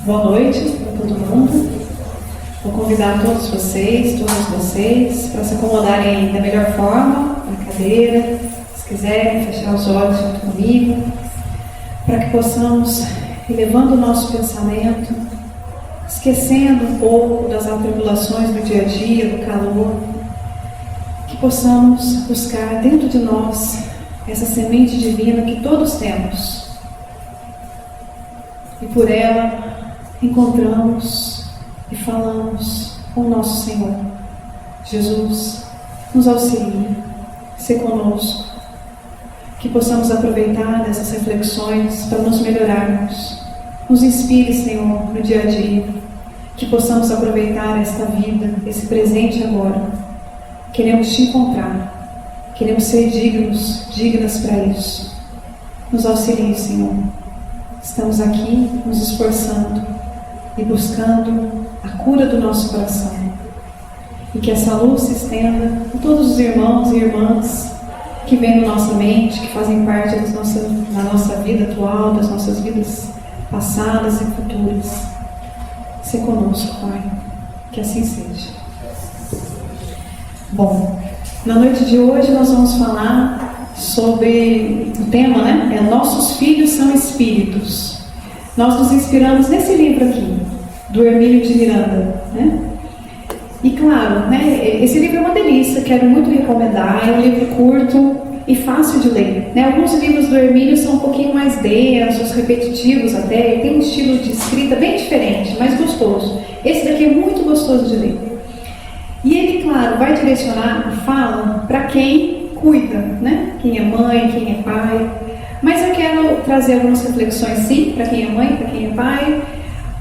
Boa noite para todo mundo. Vou convidar todos vocês, todas vocês, para se acomodarem da melhor forma, na cadeira, se quiserem fechar os olhos junto comigo, para que possamos ir levando o nosso pensamento, esquecendo um pouco das atribulações do dia a dia, do calor, que possamos buscar dentro de nós essa semente divina que todos temos. E por ela encontramos e falamos com o nosso Senhor. Jesus, nos auxilie, se conosco, que possamos aproveitar dessas reflexões para nos melhorarmos. Nos inspire, Senhor, no dia a dia, que possamos aproveitar esta vida, esse presente agora. Queremos te encontrar, queremos ser dignas para isso. Nos auxilie, Senhor. Estamos aqui nos esforçando e buscando a cura do nosso coração. E que essa luz se estenda a todos os irmãos e irmãs que vêm na nossa mente, que fazem parte da nossa vida atual, das nossas vidas passadas e futuras. Se conosco, Pai. Que assim seja. Bom, na noite de hoje nós vamos falar sobre o tema, né? Nossos filhos são espíritos. Nós nos inspiramos nesse livro aqui, do Hermínio de Miranda, né? E claro, né? Esse livro é uma delícia, quero muito recomendar. É um livro curto e fácil de ler, né? Alguns livros do Hermínio são um pouquinho mais densos, repetitivos até, e tem um estilo de escrita bem diferente, mais gostoso. Esse daqui é muito gostoso de ler. E ele, claro, vai direcionar a fala para quem cuida, né? Quem é mãe, quem é pai. Mas eu quero trazer algumas reflexões, sim, para quem é mãe, para quem é pai,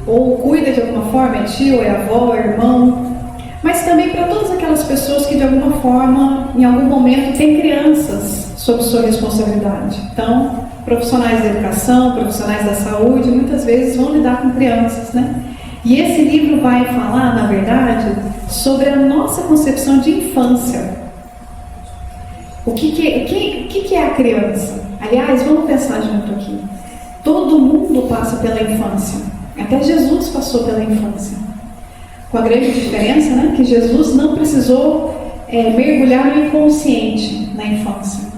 ou cuida de alguma forma, é tio, é avó, é irmão, mas também para todas aquelas pessoas que de alguma forma, em algum momento, têm crianças sob sua responsabilidade. Então, profissionais da educação, profissionais da saúde, muitas vezes vão lidar com crianças, né? E esse livro vai falar, na verdade, sobre a nossa concepção de infância. O que é a criança? Aliás, vamos pensar junto aqui. Todo mundo passa pela infância. Até Jesus passou pela infância. Com a grande diferença, né, que Jesus não precisou mergulhar no inconsciente na infância.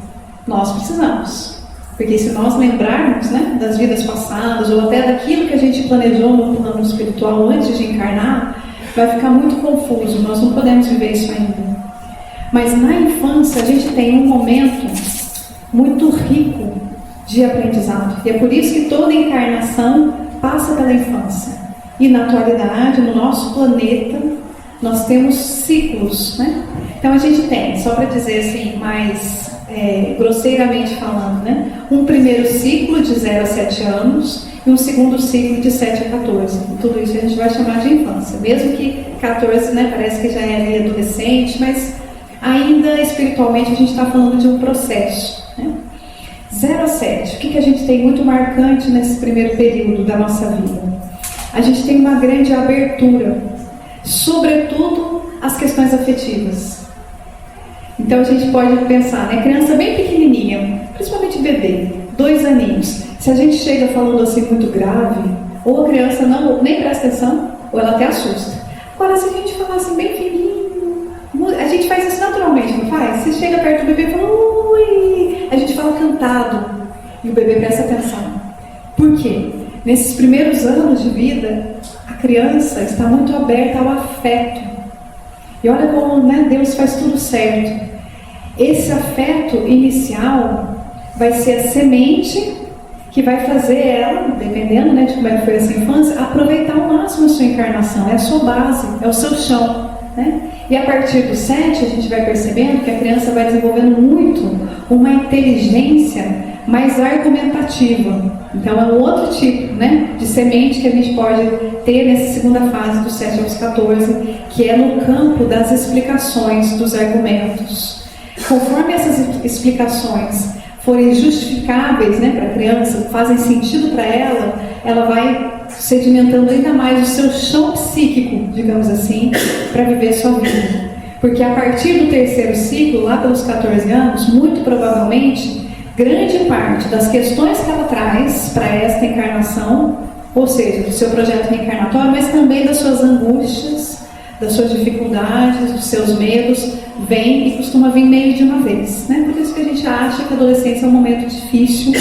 Nós precisamos. Porque se nós lembrarmos, né, das vidas passadas, ou até daquilo que a gente planejou no plano espiritual antes de encarnar, vai ficar muito confuso. Nós não podemos viver isso ainda. Mas na infância a gente tem um momento muito rico de aprendizado. E é por isso que toda encarnação passa pela infância. E na atualidade, no nosso planeta, nós temos ciclos, né? Então a gente tem, só para dizer assim, mais grosseiramente falando, né? Um primeiro ciclo de 0 a 7 anos e um segundo ciclo de 7 a 14. Tudo isso a gente vai chamar de infância. Mesmo que 14, né, parece que já é ali adolescente, mas ainda espiritualmente a gente está falando de um processo, né? 0 a 7, o que a gente tem muito marcante nesse primeiro período da nossa vida? A gente tem uma grande abertura, sobretudo as questões afetivas. Então a gente pode pensar, né? Criança bem pequenininha, principalmente bebê, 2 aninhos. Se a gente chega falando assim muito grave, ou a criança nem presta atenção, ou ela até assusta. Agora, se a gente falar assim bem fininho, a gente faz isso naturalmente, não faz? Você chega perto do bebê e fala, ui! A gente fala cantado, e o bebê presta atenção. Por quê? Nesses primeiros anos de vida, a criança está muito aberta ao afeto. E olha como, né, Deus faz tudo certo. Esse afeto inicial vai ser a semente que vai fazer ela, dependendo, né, de como é que foi essa infância, aproveitar ao máximo a sua encarnação. É a sua base, é o seu chão, né? E a partir do 7, a gente vai percebendo que a criança vai desenvolvendo muito uma inteligência mais argumentativa. Então é um outro tipo, né, de semente que a gente pode ter nessa segunda fase, dos 7 aos 14, que é no campo das explicações, dos argumentos. Conforme essas explicações forem justificáveis, né, para a criança, fazem sentido para ela, ela vai sedimentando ainda mais o seu chão psíquico, digamos assim, para viver sua vida. Porque a partir do terceiro ciclo, lá pelos 14 anos, muito provavelmente, grande parte das questões que ela traz para esta encarnação ou seja, do seu projeto reencarnatório, mas também das suas angústias, das suas dificuldades, dos seus medos, vem e costuma vir meio de uma vez, né? Por isso que a gente acha que a adolescência é um momento difícil,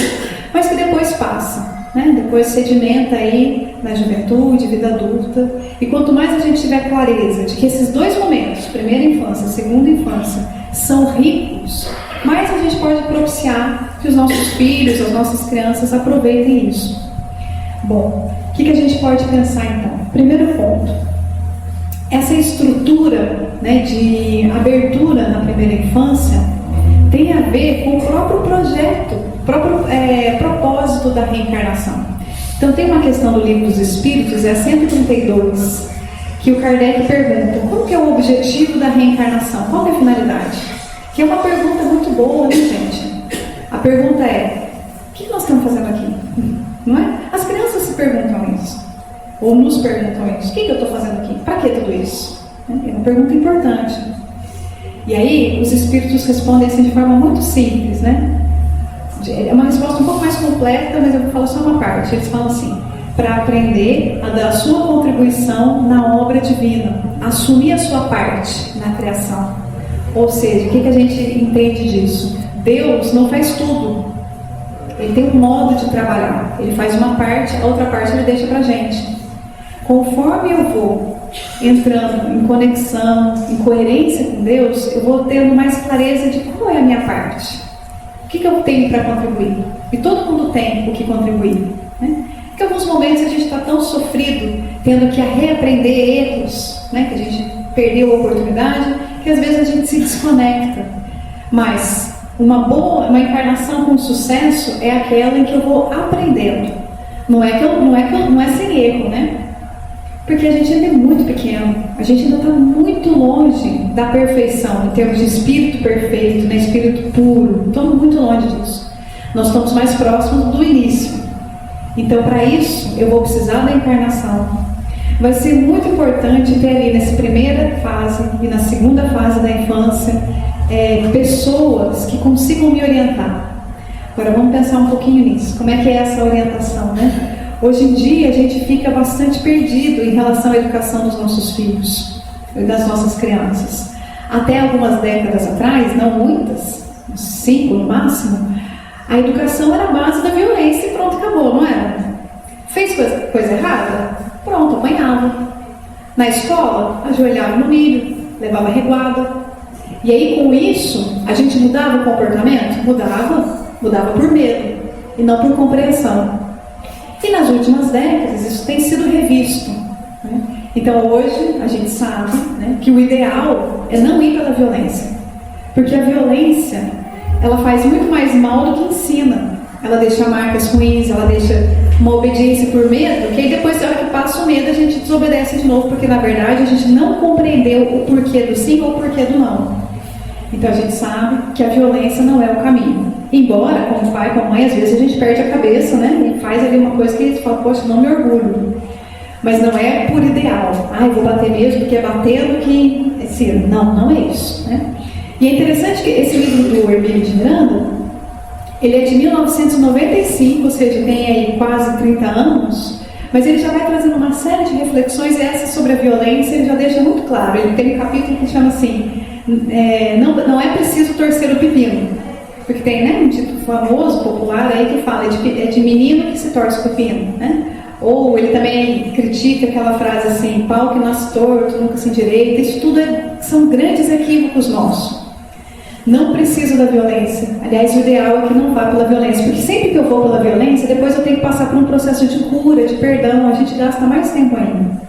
mas que depois passa, né? Depois sedimenta aí na juventude, vida adulta, e quanto mais a gente tiver clareza de que esses dois momentos, primeira infância, segunda infância, são ricos, mais a gente pode propiciar que os nossos filhos, as nossas crianças aproveitem isso. Bom, o que a gente pode pensar então? Primeiro ponto, essa estrutura, né, de abertura na primeira infância tem a ver com o próprio projeto, o próprio propósito da reencarnação. Então tem uma questão do Livro dos Espíritos, é a 132, que o Kardec pergunta, qual que é o objetivo da reencarnação? Qual é a finalidade? Que é uma pergunta muito boa, né, gente? A pergunta é, o que nós estamos fazendo aqui? Não é? As crianças se perguntam isso, ou nos perguntam isso, o que eu estou fazendo aqui? Para que tudo isso? É uma pergunta importante. E aí os espíritos respondem assim de forma muito simples, né? É uma resposta um pouco mais completa, mas eu vou falar só uma parte. Eles falam assim, para aprender a dar a sua contribuição na obra divina, assumir a sua parte na criação. Ou seja, o que a gente entende disso? Deus não faz tudo. Ele tem um modo de trabalhar. Ele faz uma parte, a outra parte ele deixa pra gente. Conforme eu vou entrando em conexão, em coerência com Deus, eu vou tendo mais clareza de qual é a minha parte. O que eu tenho para contribuir? E todo mundo tem o que contribuir, né? Porque em alguns momentos a gente está tão sofrido, tendo que reaprender erros, né? Que a gente perdeu a oportunidade, que às vezes a gente se desconecta. Mas uma encarnação com sucesso é aquela em que eu vou aprendendo. Não é sem erro, né? Porque a gente ainda é muito pequeno, a gente ainda está muito longe da perfeição, em termos de espírito perfeito, né? Espírito puro, estamos muito longe disso. Nós estamos mais próximos do início. Então, para isso, eu vou precisar da encarnação. Vai ser muito importante ter ali nessa primeira fase e na segunda fase da infância pessoas que consigam me orientar. Agora vamos pensar um pouquinho nisso. Como é que é essa orientação, né? Hoje em dia a gente fica bastante perdido em relação à educação dos nossos filhos e das nossas crianças. Até algumas décadas atrás, não muitas, 5 no máximo, a educação era a base da violência e pronto, acabou, não era? Fez coisa errada? Pronto, apanhava. Na escola, ajoelhava no milho, levava reguada. E aí com isso, a gente mudava o comportamento? Mudava por medo e não por compreensão. E nas últimas décadas isso tem sido revisto, né? Então hoje a gente sabe, né, que o ideal é não ir pela violência, porque a violência ela faz muito mais mal do que ensina. Ela deixa marcas ruins, ela deixa uma obediência por medo, que aí depois, na hora que passa o medo, a gente desobedece de novo, porque na verdade a gente não compreendeu o porquê do sim ou o porquê do não. Então a gente sabe que a violência não é o caminho. Embora, como pai, como mãe, às vezes a gente perde a cabeça, né? E faz ali uma coisa que a gente fala, poxa, não me orgulho. Mas não é por ideal. Eu vou bater mesmo porque é batendo que... Não é isso, né? E é interessante que esse livro do Hermínio de Miranda, ele é de 1995, ou seja, tem aí quase 30 anos, mas ele já vai trazendo uma série de reflexões, e essa sobre a violência ele já deixa muito claro. Ele tem um capítulo que chama assim, não é preciso torcer o pepino. Porque tem, né, um título famoso, popular, aí que fala é de menino que se torce o pepino, né? Ou ele também critica aquela frase assim, pau que nasce torto, nunca se endireita. Isso tudo são grandes equívocos nossos. Não preciso da violência. Aliás, o ideal é que não vá pela violência, porque sempre que eu vou pela violência, depois eu tenho que passar por um processo de cura, de perdão, a gente gasta mais tempo ainda.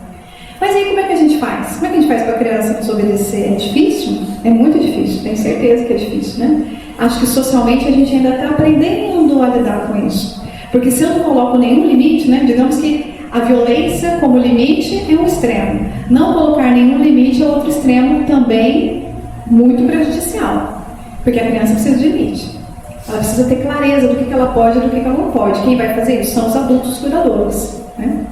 Mas aí como é que a gente faz? Como é que a gente faz para a criança desobedecer? É difícil? É muito difícil, tenho certeza que é difícil, né? Acho que socialmente a gente ainda está aprendendo a lidar com isso. Porque se eu não coloco nenhum limite, né? Digamos que a violência como limite é um extremo. Não colocar nenhum limite é outro extremo também muito prejudicial. Porque a criança precisa de limite. Ela precisa ter clareza do que ela pode e do que ela não pode. Quem vai fazer isso são os adultos cuidadores, né?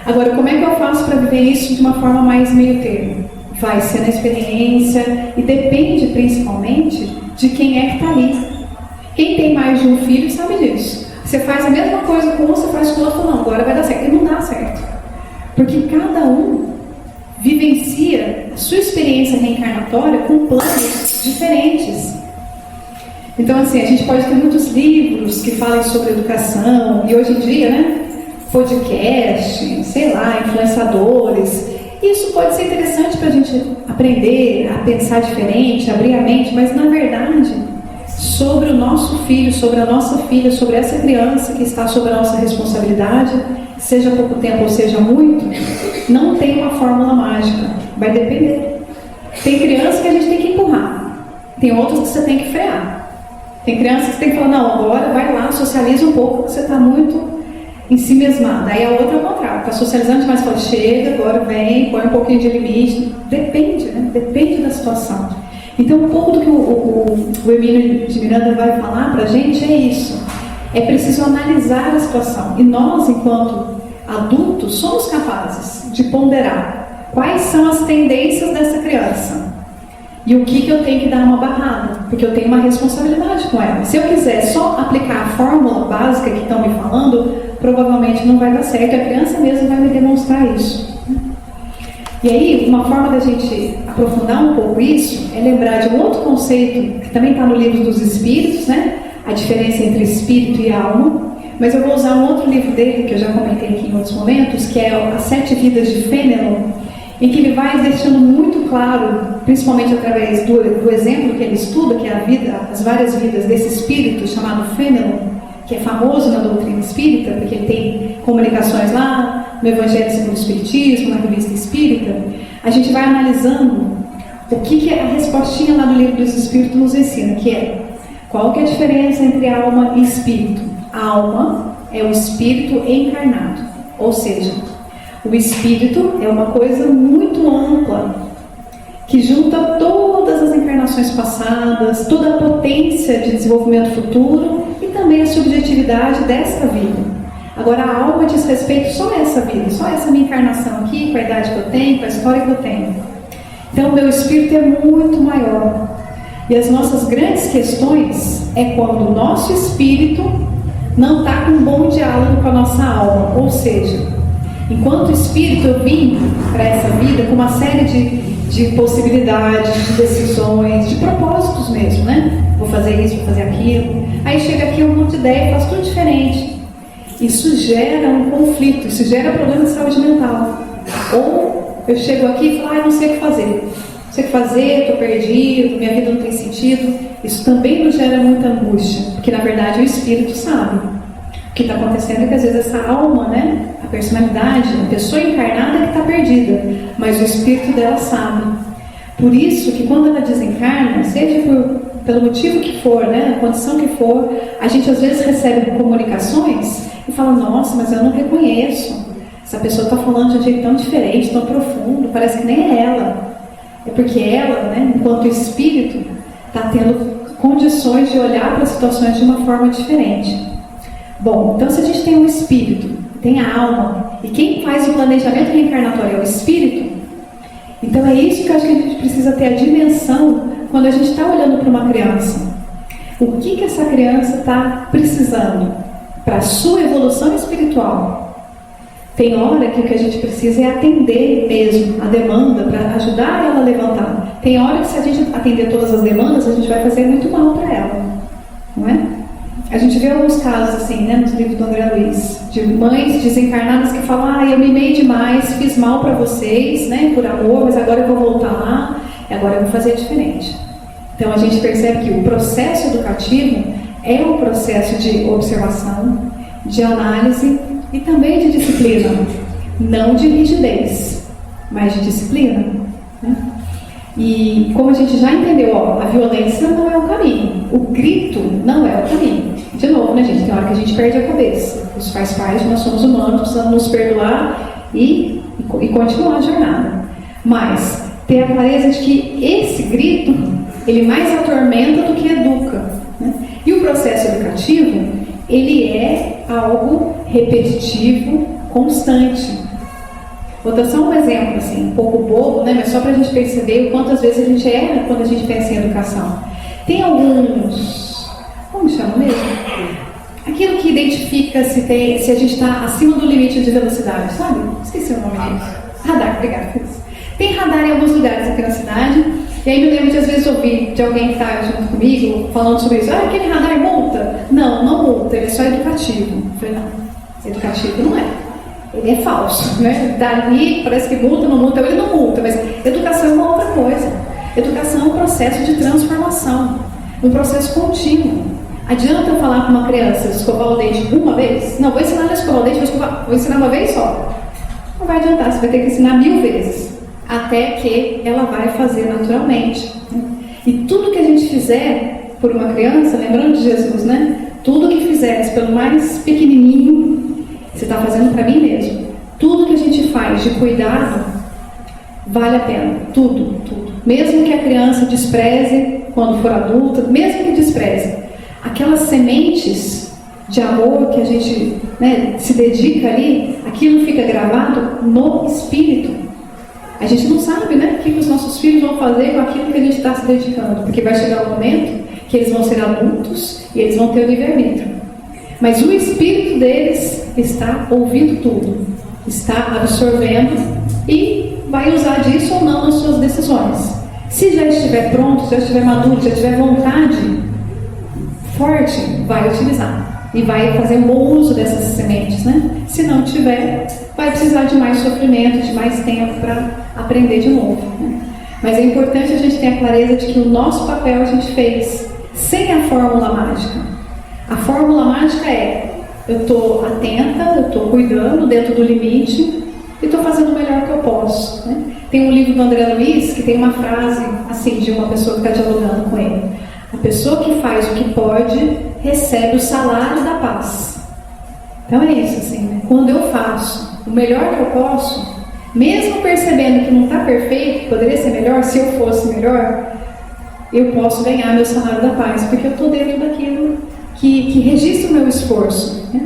Agora, como é que eu faço para viver isso de uma forma mais meio termo? Vai ser na experiência e depende principalmente de quem é que está ali. Quem tem mais de um filho sabe disso. Você faz a mesma coisa com um, você faz com o outro, não, agora vai dar certo. E não dá certo. Porque cada um vivencia a sua experiência reencarnatória com planos diferentes. Então, assim, a gente pode ter muitos livros que falem sobre educação, e hoje em dia, né, podcast, sei lá, influenciadores. Isso pode ser interessante para a gente aprender a pensar diferente, abrir a mente, mas na verdade, sobre o nosso filho, sobre a nossa filha, sobre essa criança que está sob a nossa responsabilidade, seja pouco tempo ou seja muito, não tem uma fórmula mágica, vai depender. Tem crianças que a gente tem que empurrar, tem outras que você tem que frear. Tem crianças que tem que falar, não, agora vai lá, socializa um pouco, porque você está muito em si mesmada. Aí a outra é o contrário, está socializando demais, fala, chega, agora vem, põe um pouquinho de limite. Depende, né? Depende da situação. Então, um pouco do que o Emílio de Miranda vai falar para a gente é isso. É preciso analisar a situação. E nós, enquanto adultos, somos capazes de ponderar quais são as tendências dessa criança. E o que eu tenho que dar uma barrada, porque eu tenho uma responsabilidade com ela. Se eu quiser só aplicar a fórmula básica que estão me falando, provavelmente não vai dar certo, a criança mesmo vai me demonstrar isso. E aí, uma forma da gente aprofundar um pouco isso é lembrar de um outro conceito, que também está no livro dos Espíritos, né? A diferença entre espírito e alma. Mas eu vou usar um outro livro dele, que eu já comentei aqui em outros momentos, que é As 7 Vidas de Fênelon, em que ele vai deixando muito claro, principalmente através do exemplo que ele estuda, que é a vida, as várias vidas desse espírito chamado Fênelon, que é famoso na doutrina espírita, porque ele tem comunicações lá no Evangelho segundo o Espiritismo, na Revista Espírita. A gente vai analisando o que a respostinha lá no Livro dos Espíritos nos ensina, que é qual que é a diferença entre alma e espírito. A alma é o espírito encarnado, ou seja, o espírito é uma coisa muito ampla, que junta todas as encarnações passadas, toda a potência de desenvolvimento futuro e também a subjetividade desta vida. Agora, a alma diz respeito só a essa vida, só a essa minha encarnação aqui, com a idade que eu tenho, com a história que eu tenho. Então, o meu espírito é muito maior. E as nossas grandes questões é quando o nosso espírito não está com um bom diálogo com a nossa alma, ou seja, enquanto espírito eu vim para essa vida com uma série de possibilidades, de decisões, de propósitos mesmo, né? Vou fazer isso, vou fazer aquilo. Aí chega aqui um monte de ideia, faz tudo diferente. Isso gera um conflito, isso gera problema de saúde mental. Ou eu chego aqui e falo, não sei o que fazer. Não sei o que fazer, estou perdido, minha vida não tem sentido. Isso também nos gera muita angústia, porque na verdade o espírito sabe. O que está acontecendo é que às vezes essa alma, né, a personalidade, a pessoa encarnada é que está perdida, mas o espírito dela sabe. Por isso que quando ela desencarna, seja pelo motivo que for, né, a condição que for, a gente às vezes recebe comunicações e fala, nossa, mas eu não reconheço. Essa pessoa está falando de um jeito tão diferente, tão profundo, parece que nem é ela. É porque ela, né, enquanto espírito, está tendo condições de olhar para as situações de uma forma diferente. Bom, então se a gente tem um espírito, tem a alma, e quem faz o planejamento reencarnatório é o espírito, então é isso que eu acho que a gente precisa ter a dimensão quando a gente está olhando para uma criança. O que essa criança está precisando para a sua evolução espiritual? Tem hora que o que a gente precisa é atender mesmo a demanda para ajudar ela a levantar. Tem hora que se a gente atender todas as demandas, a gente vai fazer muito mal para ela, não é? A gente vê alguns casos assim, né, nos livros do André Luiz, de mães desencarnadas que falam, eu mimei demais, fiz mal para vocês, né, por amor, mas agora eu vou voltar lá, e agora eu vou fazer diferente. Então a gente percebe que o processo educativo é um processo de observação, de análise e também de disciplina, não de rigidez, mas de disciplina, né? E como a gente já entendeu, a violência não é o caminho, o grito não é o caminho. De novo, né, gente? Tem hora que a gente perde a cabeça. Isso faz parte, nós somos humanos, precisamos nos perdoar e continuar a jornada. Mas ter a clareza de que esse grito, ele mais atormenta do que educa, né? E o processo educativo, ele é algo repetitivo, constante. Vou dar só um exemplo, assim, um pouco bobo, né? Mas só para a gente perceber o quantas vezes a gente erra quando a gente pensa em educação. Tem alguns, como chama mesmo? Aquilo que identifica se a gente está acima do limite de velocidade, sabe? Esqueci o nome disso. Radar, obrigada. Tem radar em alguns lugares aqui na cidade, e aí me lembro de às vezes ouvir de alguém que está junto comigo falando sobre isso. Aquele radar multa? Não multa, ele é só educativo. Eu falei, não, educativo não é. Ele é falso, né? Dali parece que multa, não multa, ele não multa, mas educação é uma outra coisa. Educação é um processo de transformação, um processo contínuo. Adianta eu falar com uma criança escovar o dente uma vez? Não, vou ensinar ela a escovar o dente, vou ensinar uma vez só. Não vai adiantar, você vai ter que ensinar 1000 vezes, até que ela vai fazer naturalmente. E tudo que a gente fizer por uma criança, lembrando de Jesus, né? Tudo que fizeres pelo mais pequenininho, você está fazendo para mim mesmo. Tudo que a gente faz de cuidado, vale a pena. Tudo. Mesmo que a criança despreze quando for adulta, mesmo que despreze, aquelas sementes de amor que a gente, né, se dedica ali, aquilo fica gravado no espírito. A gente não sabe, né, o que os nossos filhos vão fazer com aquilo que a gente está se dedicando, porque vai chegar o momento que eles vão ser adultos e eles vão ter o livre-arbítrio. Mas o espírito deles está ouvindo tudo, está absorvendo e vai usar disso ou não nas suas decisões. Se já estiver pronto, se já estiver maduro, se já tiver vontade forte, vai utilizar e vai fazer um bom uso dessas sementes, né? Se não tiver, vai precisar de mais sofrimento, de mais tempo para aprender de novo, né? Mas é importante a gente ter a clareza de que o nosso papel a gente fez sem a fórmula mágica. A fórmula mágica é: eu estou atenta, eu estou cuidando dentro do limite e estou fazendo o melhor que eu posso, né? Tem um livro do André Luiz que tem uma frase assim de uma pessoa que está dialogando com ele: a pessoa que faz o que pode recebe o salário da paz. Então é isso, assim, né? Quando eu faço o melhor que eu posso, mesmo percebendo que não está perfeito, poderia ser melhor, se eu fosse melhor, eu posso ganhar meu salário da paz, porque eu estou dentro daquilo que registra o meu esforço, né?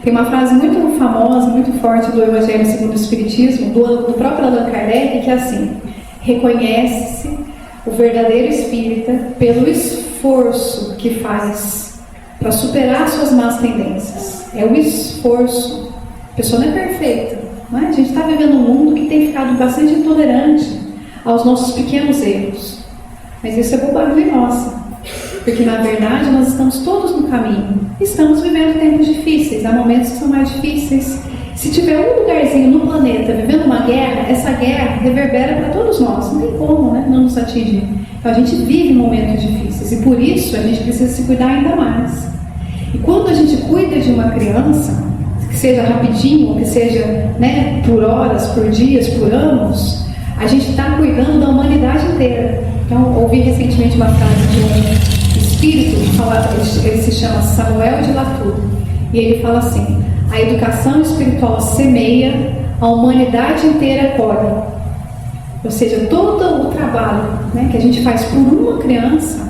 Tem uma frase muito famosa, muito forte do Evangelho segundo o Espiritismo, do próprio Allan Kardec, que é assim: reconhece-se o verdadeiro espírita pelo esforço que faz para superar suas más tendências. É o esforço. A pessoa não é perfeita, não é? A gente está vivendo um mundo que tem ficado bastante intolerante aos nossos pequenos erros. Mas isso é bobagem nossa, porque na verdade nós estamos todos no caminho. Estamos vivendo tempos difíceis, há momentos que são mais difíceis. Se tiver um lugarzinho no planeta vivendo uma guerra, essa guerra reverbera para todos nós. Não tem como, né, não nos atingir. Então a gente vive momentos difíceis e por isso a gente precisa se cuidar ainda mais. E quando a gente cuida de uma criança, que seja rapidinho, ou que seja, né, por horas, por dias, por anos, a gente está cuidando da humanidade inteira. Então, ouvi recentemente uma frase de um espírito, ele se chama Samuel de Latour, e ele fala assim: a educação espiritual semeia, a humanidade inteira colhe. Ou seja, todo o trabalho, né, que a gente faz por uma criança,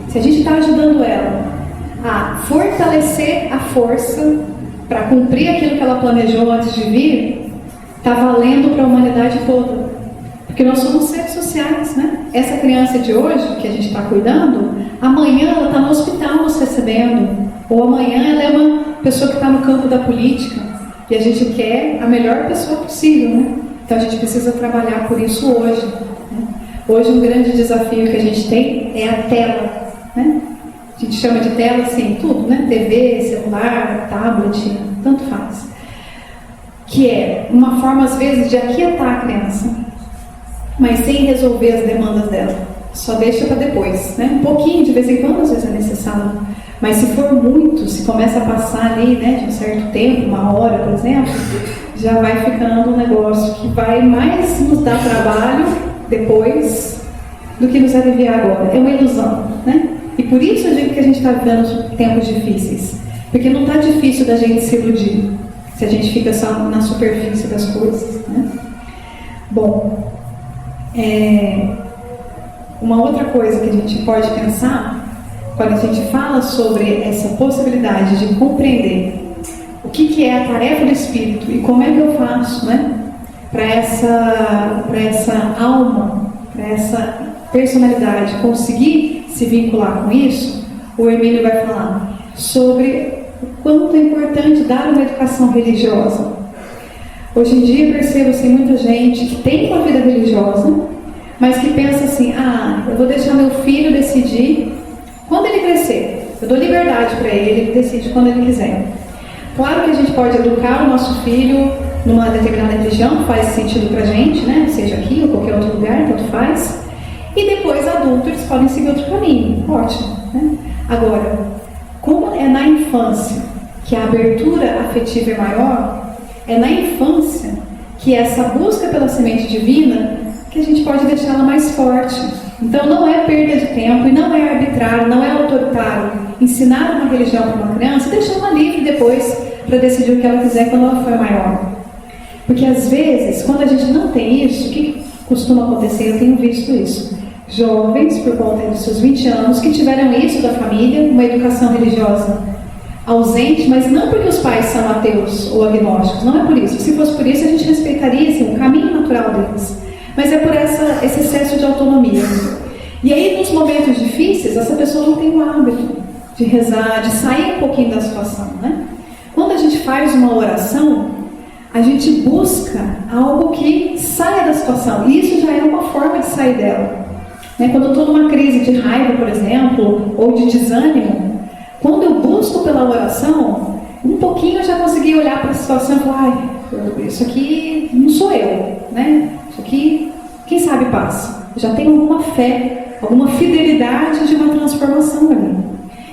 se a gente está ajudando ela a fortalecer a força para cumprir aquilo que ela planejou antes de vir, está valendo para a humanidade toda. Porque nós somos seres sociais, né? Essa criança de hoje, que a gente está cuidando, amanhã ela está no hospital nos recebendo, ou amanhã ela é uma pessoa que está no campo da política, e a gente quer a melhor pessoa possível, né? Então a gente precisa trabalhar por isso hoje, né? Hoje um grande desafio que a gente tem é a tela, né? A gente chama de tela assim, tudo, né? TV, celular, tablet, tanto faz. Que é uma forma, às vezes, de aquietar a criança, mas sem resolver as demandas dela. Só deixa para depois, né? Um pouquinho, de vez em quando, às vezes é necessário. Mas se for muito, se começa a passar ali, né, de um certo tempo, 1 hora, por exemplo, já vai ficando um negócio que vai mais nos dar trabalho depois do que nos aliviar agora. É uma ilusão, né? E por isso eu digo que a gente está vivendo tempos difíceis. Porque não está difícil da gente se iludir, se a gente fica só na superfície das coisas, né? Bom, uma outra coisa que a gente pode pensar, quando a gente fala sobre essa possibilidade de compreender o que é a tarefa do Espírito e como é que eu faço, né, para essa alma, para essa personalidade conseguir se vincular com isso, o Hermínio vai falar sobre o quanto é importante dar uma educação religiosa. Hoje em dia percebo-se muita gente que tem uma vida religiosa, mas que pensa assim, eu vou deixar meu filho decidir quando ele crescer. Eu dou liberdade para ele decide quando ele quiser. Claro que a gente pode educar o nosso filho numa determinada religião, que faz sentido para a gente, né? Seja aqui ou qualquer outro lugar, tanto faz. E depois, adultos, eles podem seguir outro caminho. Ótimo, né? Agora, como é na infância que a abertura afetiva é maior, é na infância que essa busca pela semente divina que a gente pode deixá-la mais forte. Então não é perda de tempo e não é arbitrário, não é autoritário ensinar uma religião para uma criança e deixá-la livre depois para decidir o que ela quiser quando ela for maior. Porque às vezes, quando a gente não tem isso, o que costuma acontecer? Eu tenho visto isso. Jovens, por conta dos seus 20 anos, que tiveram isso da família, uma educação religiosa ausente, mas não porque os pais são ateus ou agnósticos, não é por isso. Se fosse por isso, a gente respeitaria assim, o caminho natural deles. Mas é por esse excesso de autonomia. E aí, nos momentos difíceis, essa pessoa não tem o hábito de rezar, de sair um pouquinho da situação, né? Quando a gente faz uma oração, a gente busca algo que saia da situação. E isso já é uma forma de sair dela. Quando eu estou numa crise de raiva, por exemplo, ou de desânimo, quando eu busco pela oração, um pouquinho eu já consegui olhar para a situação e falar, isso aqui não sou eu, né? Isso aqui, quem sabe passa. Eu já tenho alguma fé, alguma fidelidade de uma transformação ali.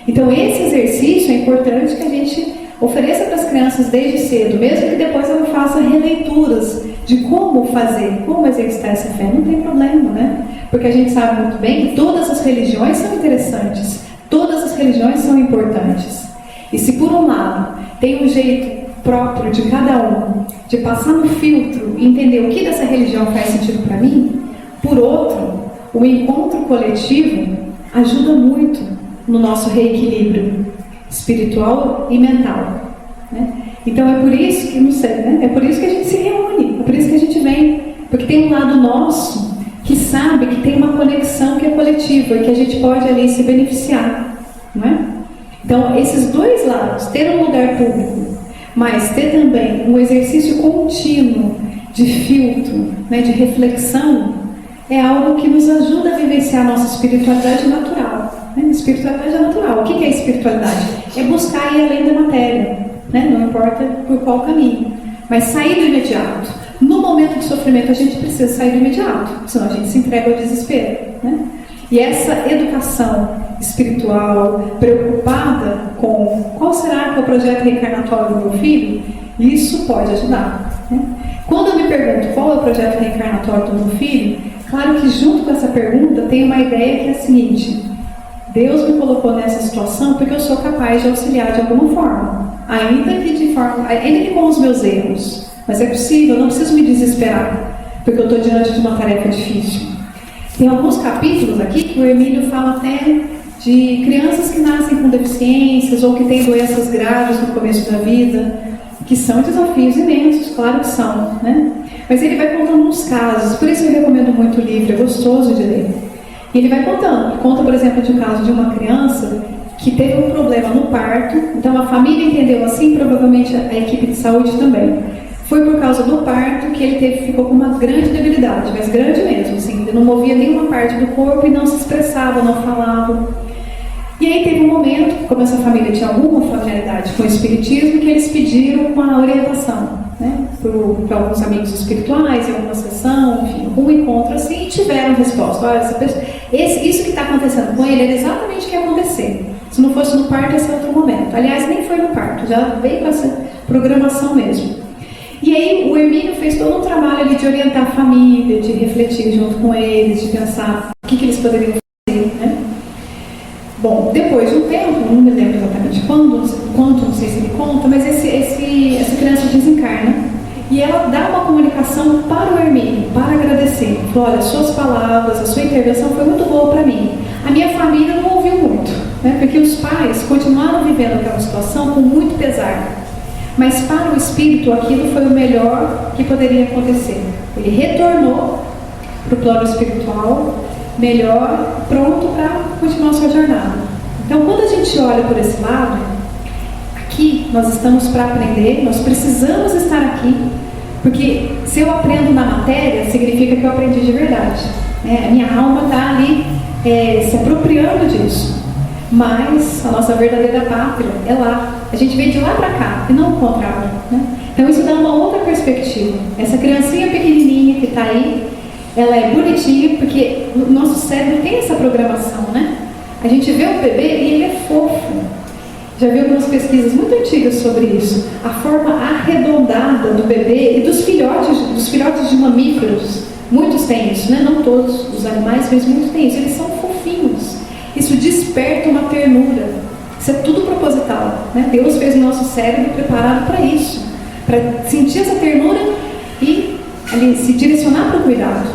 Então esse exercício é importante que a gente ofereça para as crianças desde cedo, mesmo que depois ela faça releituras de como fazer, como exercitar essa fé. Não tem problema, né? Porque a gente sabe muito bem que todas as religiões são interessantes, todas as religiões são importantes. E se por um lado tem um jeito próprio de cada um, de passar no filtro e entender o que dessa religião faz sentido para mim, por outro, o encontro coletivo ajuda muito no nosso reequilíbrio espiritual e mental, né? Então é por isso que, não sei, né? É por isso que a gente se reúne, é por isso que a gente vem, porque tem um lado nosso que sabe que tem uma conexão que é coletiva e que a gente pode ali se beneficiar, não é? Então esses dois lados, ter um lugar público, mas ter também um exercício contínuo de filtro, né, de reflexão, é algo que nos ajuda a vivenciar a nossa espiritualidade natural. Né? Espiritualidade é natural. O que é espiritualidade? É buscar ir além da matéria, né? Não importa por qual caminho, mas sair do imediato. No momento de sofrimento a gente precisa sair do imediato, senão a gente se entrega ao desespero, né? E essa educação espiritual, preocupada com qual será que é o projeto reencarnatório do meu filho, isso pode ajudar, né? Quando eu me pergunto qual é o projeto reencarnatório do meu filho, claro que junto com essa pergunta tem uma ideia que é a seguinte: Deus me colocou nessa situação porque eu sou capaz de auxiliar de alguma forma, ainda que com os meus erros, mas é possível, eu não preciso me desesperar, porque eu estou diante de uma tarefa difícil. Tem alguns capítulos aqui que o Emílio fala até de crianças que nascem com deficiências ou que têm doenças graves no começo da vida, que são desafios imensos, claro que são, né? Mas ele vai contando uns casos, por isso eu recomendo muito o livro, é gostoso de ler. E ele vai contando, conta, por exemplo, de um caso de uma criança que teve um problema no parto, então a família entendeu assim, provavelmente a equipe de saúde também. Foi por causa do parto que ele ficou com uma grande debilidade, mas grande mesmo, assim, ele não movia nenhuma parte do corpo e não se expressava, não falava. E aí teve um momento, como essa família tinha alguma familiaridade com o espiritismo, que eles pediram uma orientação, né, para alguns amigos espirituais, em alguma sessão, enfim, algum encontro assim, e tiveram resposta. Olha, isso que está acontecendo com ele era exatamente o que ia acontecer. Se não fosse no parto, esse é outro momento. Aliás, nem foi no parto, já veio com essa programação mesmo. E aí o Emílio fez todo um trabalho ali de orientar a família, de refletir junto com eles, de pensar o que eles poderiam fazer, né? Bom, depois de um tempo, não me lembro exatamente quando, não sei se ele conta, mas essa criança desencarna e ela dá uma comunicação para o Hermínio, para agradecer. Falou: olha, suas palavras, a sua intervenção foi muito boa para mim. A minha família não ouviu muito, né? Porque os pais continuaram vivendo aquela situação com muito pesar. Mas para o espírito aquilo foi o melhor que poderia acontecer. Ele retornou para o plano espiritual melhor, pronto para continuar a sua jornada. Então, quando a gente olha por esse lado, aqui nós estamos para aprender, nós precisamos estar aqui, porque se eu aprendo na matéria, significa que eu aprendi de verdade, né? A minha alma está ali se apropriando disso, mas a nossa verdadeira pátria é lá, a gente vem de lá para cá, e não o contrário, né? Então isso dá uma outra perspectiva. Essa criancinha pequenininha que está aí, ela é bonitinha, porque o nosso cérebro tem essa programação, né? A gente vê o bebê e ele é fofo. Já vi algumas pesquisas muito antigas sobre isso. A forma arredondada do bebê e dos filhotes de mamíferos. Muitos têm isso, né? Não todos os animais, mas muitos têm isso. Eles são fofinhos. Isso desperta uma ternura. Isso é tudo proposital, né? Deus fez o nosso cérebro preparado para isso, para sentir essa ternura e ali, se direcionar para o cuidado.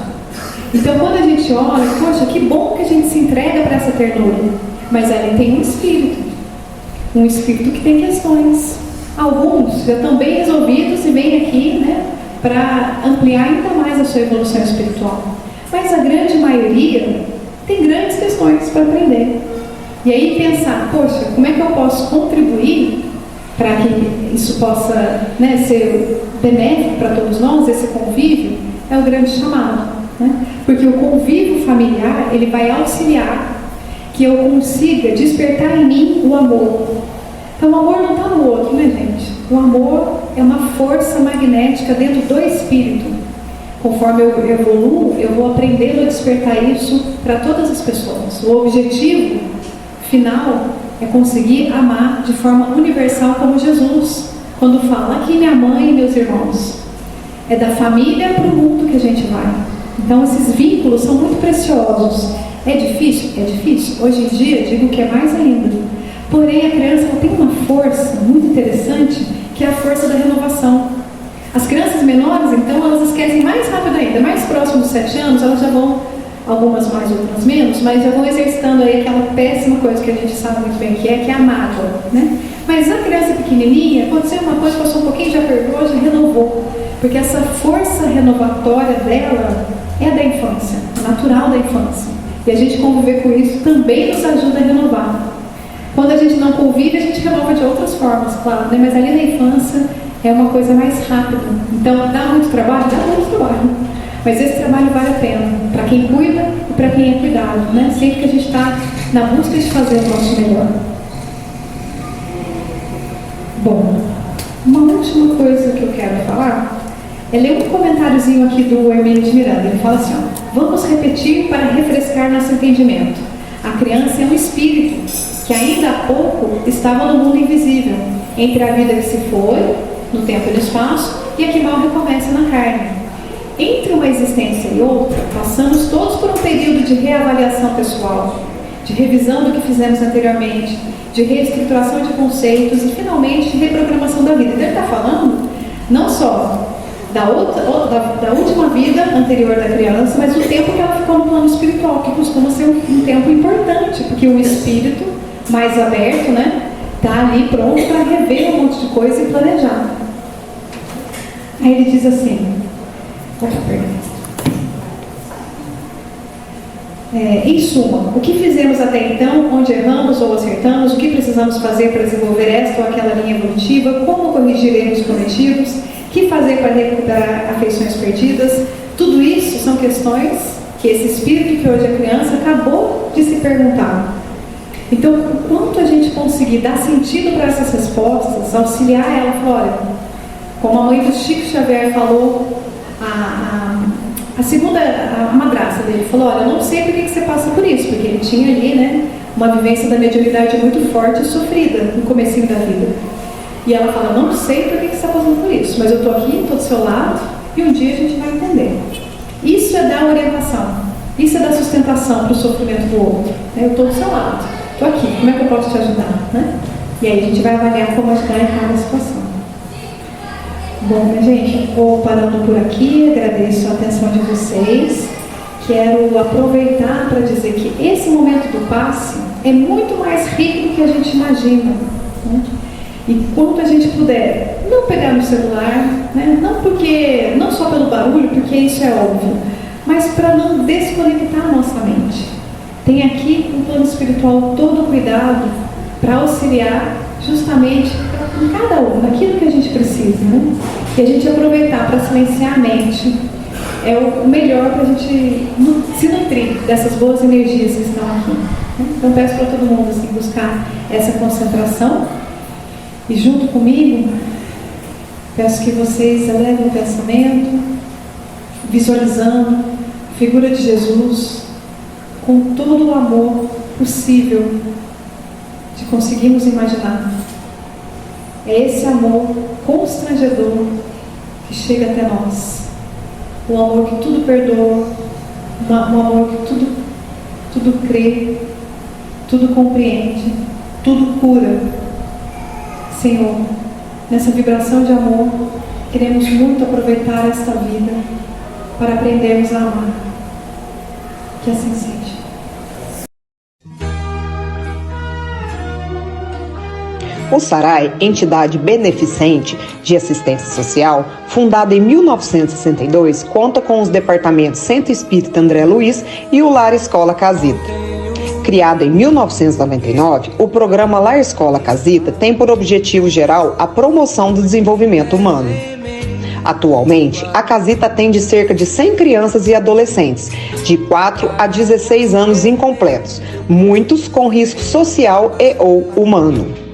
Então, quando a gente olha, poxa, que bom que a gente se entrega para essa ternura, mas ali tem um espírito que tem questões. Alguns já estão bem resolvidos e vêm aqui, né, para ampliar ainda mais a sua evolução espiritual. Mas a grande maioria tem grandes questões para aprender. E aí pensar, poxa, como é que eu posso contribuir para que isso possa, né, ser benéfico para todos nós, esse convívio, é o grande chamado. Né? Porque o convívio familiar, ele vai auxiliar que eu consiga despertar em mim o amor. Então o amor não está no outro, né, gente? O amor é uma força magnética dentro do espírito. Conforme eu evoluo, eu vou aprendendo a despertar isso para todas as pessoas. O objetivo final é conseguir amar de forma universal como Jesus, quando fala, aqui minha mãe e meus irmãos. É da família para o mundo que a gente vai. Então esses vínculos são muito preciosos. É difícil? É difícil. Hoje em dia, digo que é mais ainda. Porém, a criança ela tem uma força muito interessante, que é a força da renovação. As crianças menores, então, elas esquecem mais rápido ainda. Mais próximo dos 7 anos, elas já vão, algumas mais, outras menos, mas já vão exercitando aí aquela péssima coisa que a gente sabe muito bem que é a mágoa, né? Mas a criança pequenininha, aconteceu uma coisa, passou um pouquinho, já perdoou, já renovou. Porque essa força renovatória dela é da infância, natural da infância. E a gente conviver com isso também nos ajuda a renovar. Quando a gente não convive, a gente renova de outras formas, claro, né? Mas ali na infância é uma coisa mais rápida. Então, dá muito trabalho? Dá muito trabalho. Mas esse trabalho vale a pena, para quem cuida e para quem é cuidado, né? Sempre que a gente está na busca de fazer o nosso melhor. Bom, uma última coisa que eu quero falar é ler um comentáriozinho aqui do Hermínio de Miranda. Ele fala assim, ó, vamos repetir para refrescar nosso entendimento. A criança é um espírito que ainda há pouco estava no mundo invisível, entre a vida que se foi, no tempo e no espaço, e a que mal recomeça na carne. Entre uma existência e outra, passamos todos por um período de reavaliação pessoal, de revisão do que fizemos anteriormente, de reestruturação de conceitos e, finalmente, de reprogramação da vida. Então, ele está falando não só da última vida anterior da criança, mas o tempo que ela ficou no plano espiritual, que costuma ser um tempo importante, porque o espírito mais aberto, né, está ali pronto para rever um monte de coisa e planejar. Aí ele diz assim, em suma, o que fizemos até então, onde erramos ou acertamos, o que precisamos fazer para desenvolver esta ou aquela linha evolutiva, como corrigir erros cometidos, o que fazer para recuperar afeições perdidas, tudo isso são questões que esse espírito que hoje é criança acabou de se perguntar. Então, quanto a gente conseguir dar sentido para essas respostas, auxiliar ela, olha, como a mãe do Chico Xavier falou, a madrasta dele falou, olha, eu não sei por que você passa por isso, porque ele tinha ali, né, uma vivência da mediunidade muito forte e sofrida no comecinho da vida. E ela fala, não sei por que você está passando por isso, mas eu estou aqui, estou do seu lado, e um dia a gente vai entender. Isso é dar orientação, isso é dar sustentação para o sofrimento do outro. Eu estou do seu lado, estou aqui, como é que eu posso te ajudar? Né? E aí a gente vai avaliar como ajudar em cada situação. Bom, minha gente, vou parando por aqui, agradeço a atenção de vocês. Quero aproveitar para dizer que esse momento do passe é muito mais rico do que a gente imagina. Né? E quanto a gente puder, não pegar no celular, né? Não só pelo barulho, porque isso é óbvio, mas para não desconectar a nossa mente. Tem aqui um plano espiritual todo cuidado para auxiliar justamente em cada né? E a gente aproveitar para silenciar a mente é o melhor para a gente se nutrir dessas boas energias que estão aqui. Né? Então peço para todo mundo assim, buscar essa concentração e junto comigo peço que vocês elevem o pensamento, visualizando a figura de Jesus com todo o amor possível de conseguirmos imaginar. É esse amor constrangedor que chega até nós. O amor que tudo perdoa, um amor que tudo crê, tudo compreende, tudo cura. Senhor, nessa vibração de amor, queremos muito aproveitar esta vida para aprendermos a amar. Que assim seja. O SARAI, entidade beneficente de assistência social, fundada em 1962, conta com os departamentos Centro Espírita André Luiz e o Lar Escola Casita. Criado em 1999, o programa Lar Escola Casita tem por objetivo geral a promoção do desenvolvimento humano. Atualmente, a Casita atende cerca de 100 crianças e adolescentes, de 4 a 16 anos incompletos, muitos com risco social e ou humano.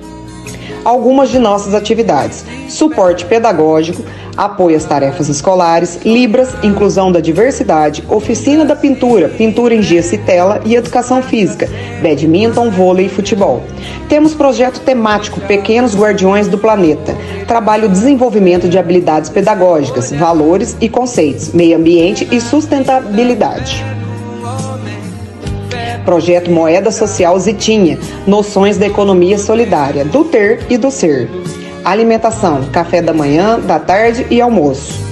Algumas de nossas atividades: suporte pedagógico, apoio às tarefas escolares, Libras, inclusão da diversidade, oficina da pintura, pintura em gesso e tela e educação física, badminton, vôlei e futebol. Temos projeto temático Pequenos Guardiões do Planeta, trabalho desenvolvimento de habilidades pedagógicas, valores e conceitos, meio ambiente e sustentabilidade. Projeto Moeda Social Zitinha, noções da economia solidária, do ter e do ser. Alimentação, café da manhã, da tarde e almoço.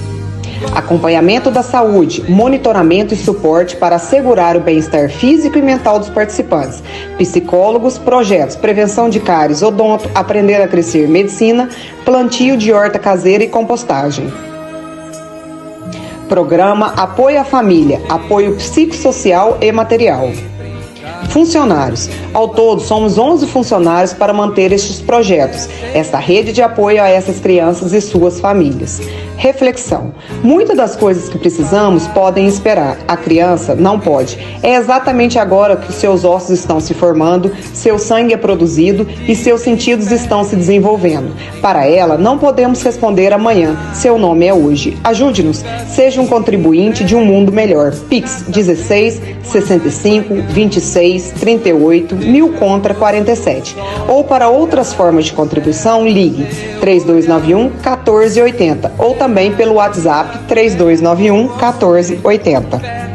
Acompanhamento da saúde, monitoramento e suporte para assegurar o bem-estar físico e mental dos participantes. Psicólogos, projetos, prevenção de cáries, odonto, aprender a crescer, medicina, plantio de horta caseira e compostagem. Programa Apoio à Família, apoio psicossocial e material. Funcionários. Ao todo, somos 11 funcionários para manter estes projetos, essa rede de apoio a essas crianças e suas famílias. Reflexão. Muitas das coisas que precisamos podem esperar. A criança não pode. É exatamente agora que seus ossos estão se formando, seu sangue é produzido e seus sentidos estão se desenvolvendo. Para ela, não podemos responder amanhã. Seu nome é hoje. Ajude-nos. Seja um contribuinte de um mundo melhor. Pix 16 65 26 38 1000 contra 47. Ou para outras formas de contribuição, ligue 3291 1480 ou também pelo WhatsApp 3291 1480.